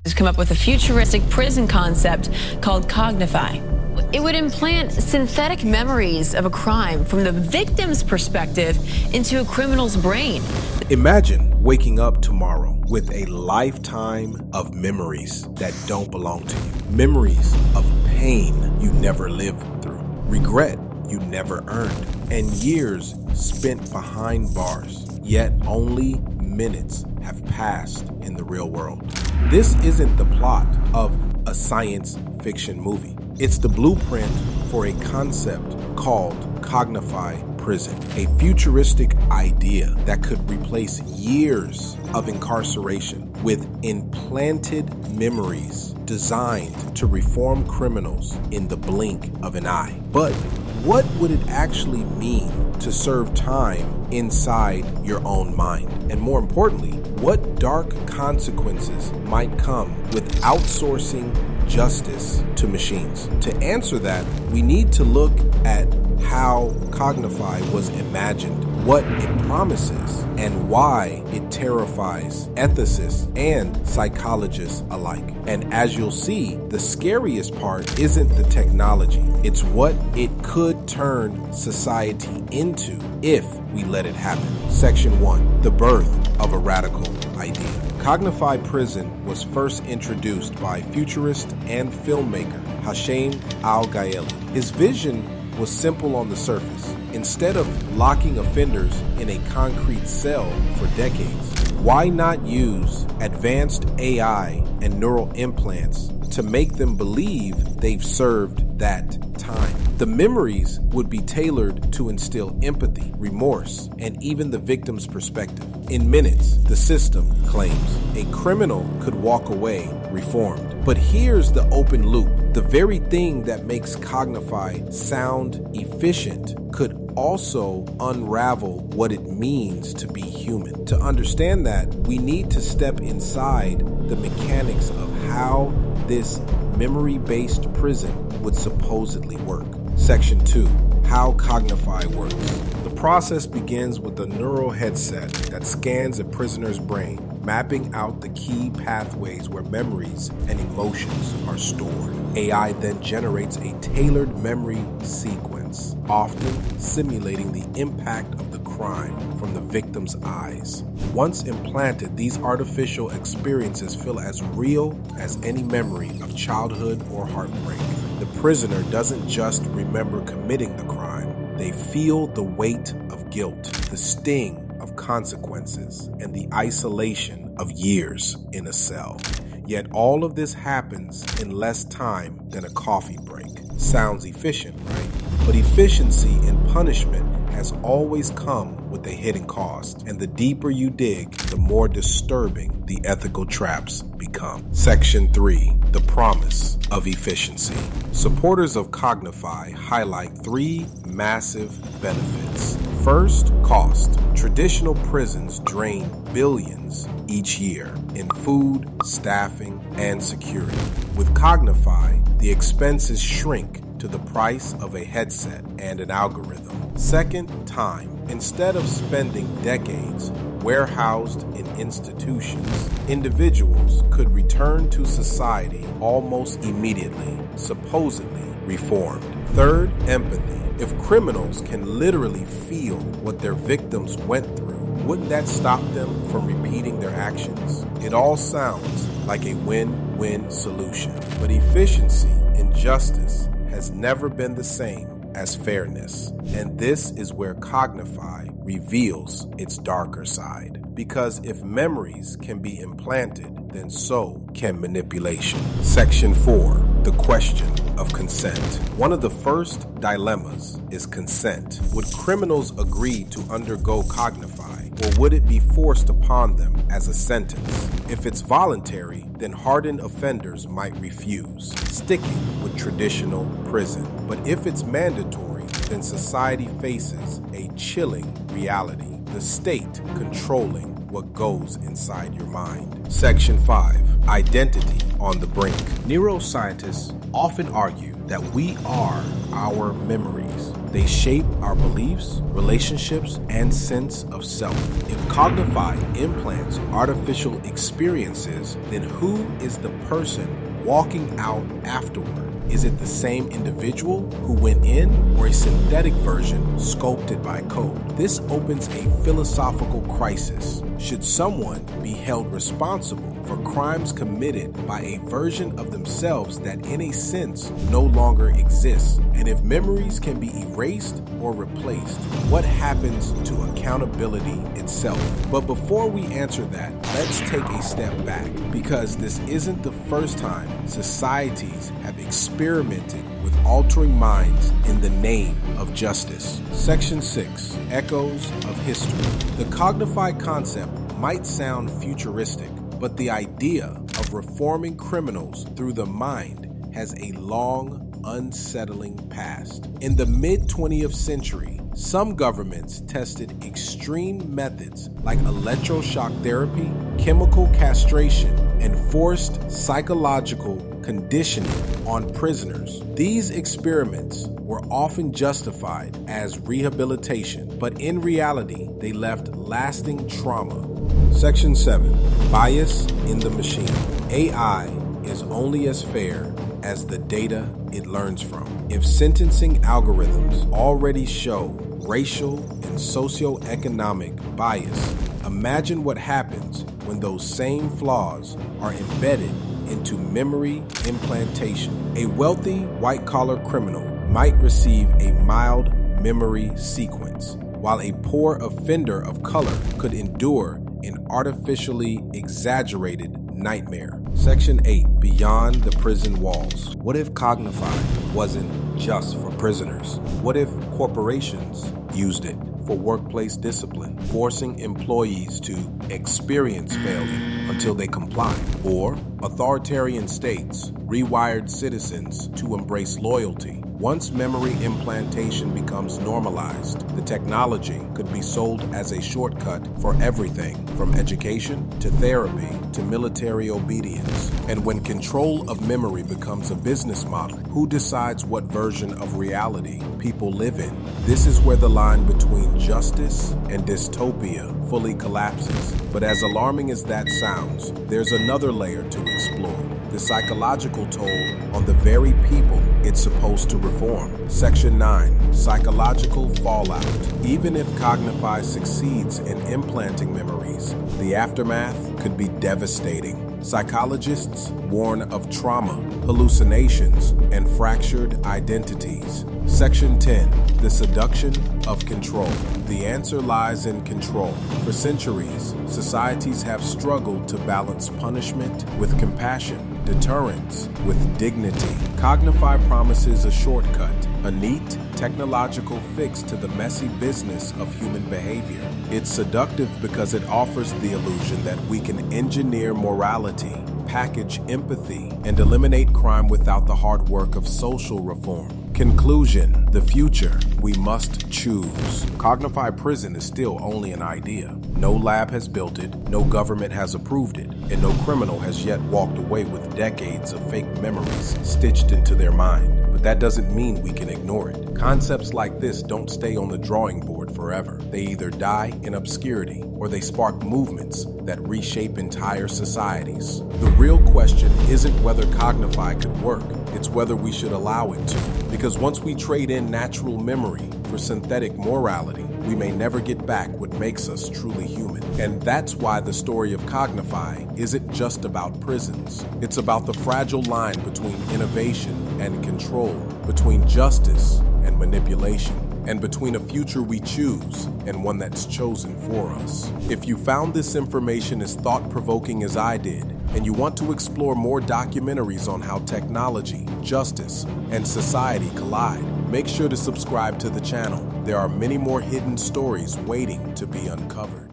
has come up with a futuristic prison concept called Cognify. It would implant synthetic memories of a crime from the victim's perspective into a criminal's brain. Imagine waking up tomorrow with a lifetime of memories that don't belong to you. Memories of pain you never lived through, regret you never earned, and years spent behind bars, yet only minutes have passed in the real world. This isn't the plot of a science fiction movie. It's the blueprint for a concept called Cognify Prison, a futuristic idea that could replace years of incarceration with implanted memories designed to reform criminals in the blink of an eye. But what would it actually mean to serve time inside your own mind? And more importantly, what dark consequences might come with outsourcing justice to machines? To answer that, we need to look at how Cognify was imagined, what it promises, and why it terrifies ethicists and psychologists alike. And as you'll see, the scariest part isn't the technology, it's what it could turn society into if we let it happen. Section 1, the birth of a radical idea. Cognify Prison was first introduced by futurist and filmmaker Hashim Al-Gaeli. His vision was simple on the surface. Instead of locking offenders in a concrete cell for decades, why not use advanced AI and neural implants to make them believe they've served that time? The memories would be tailored to instill empathy, remorse, and even the victim's perspective. In minutes, the system claims, a criminal could walk away reformed. But here's the open loop. The very thing that makes Cognify sound efficient could also unravel what it means to be human. To understand that, we need to step inside the mechanics of how this memory-based prison would supposedly work. Section 2, how Cognify works. The process begins with a neural headset that scans a prisoner's brain, mapping out the key pathways where memories and emotions are stored. AI then generates a tailored memory sequence, often simulating the impact of the crime from the victim's eyes. Once implanted, these artificial experiences feel as real as any memory of childhood or heartbreak. The prisoner doesn't just remember committing the crime, they feel the weight of guilt, the sting of consequences, and the isolation of years in a cell. Yet all of this happens in less time than a coffee break. Sounds efficient, right? But efficiency in punishment has always come with a hidden cost, and the deeper you dig, the more disturbing the ethical traps become. Section 3, the promise of efficiency. Supporters of Cognify highlight 3 massive benefits. First, cost. Traditional prisons drain billions each year in food, staffing, and security. With Cognify, the expenses shrink to the price of a headset and an algorithm. Second, time. Instead of spending decades warehoused in institutions, individuals could return to society almost immediately, supposedly reformed. Third, empathy. If criminals can literally feel what their victims went through, wouldn't that stop them from repeating their actions? It all sounds like a win-win solution, but efficiency and justice has never been the same as fairness. And this is where Cognify reveals its darker side. Because if memories can be implanted, then so can manipulation. Section 4, the question of consent. One of the first dilemmas is consent. Would criminals agree to undergo Cognify, or would it be forced upon them as a sentence? If it's voluntary, then hardened offenders might refuse, sticking with traditional prison. But if it's mandatory, then society faces a chilling reality, the state controlling what goes inside your mind. Section 5, identity on the brink. Neuroscientists often argue that we are our memories, They shape our beliefs, relationships, and sense of self. If Cognify implants artificial experiences, then who is the person walking out afterward? Is it the same individual who went in, or a synthetic version sculpted by code? This opens a philosophical crisis. Should someone be held responsible for crimes committed by a version of themselves that in a sense no longer exists? And if memories can be erased or replaced, what happens to accountability itself? But before we answer that, let's take a step back, because this isn't the first time societies have experimented with altering minds in the name of justice. Section 6, Echoes of History. The Cognify concept might sound futuristic, but the idea of reforming criminals through the mind has a long, unsettling past. In the mid-20th century, some governments tested extreme methods like electroshock therapy, chemical castration, and forced psychological conditioning on prisoners. These experiments were often justified as rehabilitation, but in reality, they left lasting trauma. Section 7, Bias in the Machine. AI is only as fair as the data it learns from. If sentencing algorithms already show racial and socioeconomic bias, imagine what happens when those same flaws are embedded into memory implantation. A wealthy white-collar criminal might receive a mild memory sequence, while a poor offender of color could endure an artificially exaggerated nightmare. Section 8, Beyond the Prison Walls. What if Cognify wasn't just for prisoners? What if corporations used it for workplace discipline, forcing employees to experience failure until they comply? Or authoritarian states rewired citizens to embrace loyalty? Once memory implantation becomes normalized, the technology could be sold as a shortcut for everything from education to therapy to military obedience. And when control of memory becomes a business model, who decides what version of reality people live in? This is where the line between justice and dystopia fully collapses. But as alarming as that sounds, there's another layer to explore: the psychological toll on the very people it's supposed to reform. Section 9, Psychological Fallout. Even if Cognify succeeds in implanting memories, the aftermath could be devastating. Psychologists warn of trauma, hallucinations, and fractured identities. Section 10, The Seduction of Control. The answer lies in control. For centuries, societies have struggled to balance punishment with compassion, deterrence with dignity. Cognify promises a shortcut, a neat technological fix to the messy business of human behavior. It's seductive because it offers the illusion that we can engineer morality, package empathy, and eliminate crime without the hard work of social reform. Conclusion: the future we must choose. Cognify Prison is still only an idea. No lab has built it, no government has approved it, and no criminal has yet walked away with decades of fake memories stitched into their mind. But that doesn't mean we can ignore it. Concepts like this don't stay on the drawing board forever. They either die in obscurity or they spark movements that reshape entire societies. The real question isn't whether Cognify could work, it's whether we should allow it to. Because once we trade in natural memory for synthetic morality, we may never get back what makes us truly human. And that's why the story of Cognify isn't just about prisons. It's about the fragile line between innovation and control, between justice and manipulation, and between a future we choose and one that's chosen for us. If you found this information as thought-provoking as I did, and you want to explore more documentaries on how technology, justice, and society collide, make sure to subscribe to the channel. There are many more hidden stories waiting to be uncovered.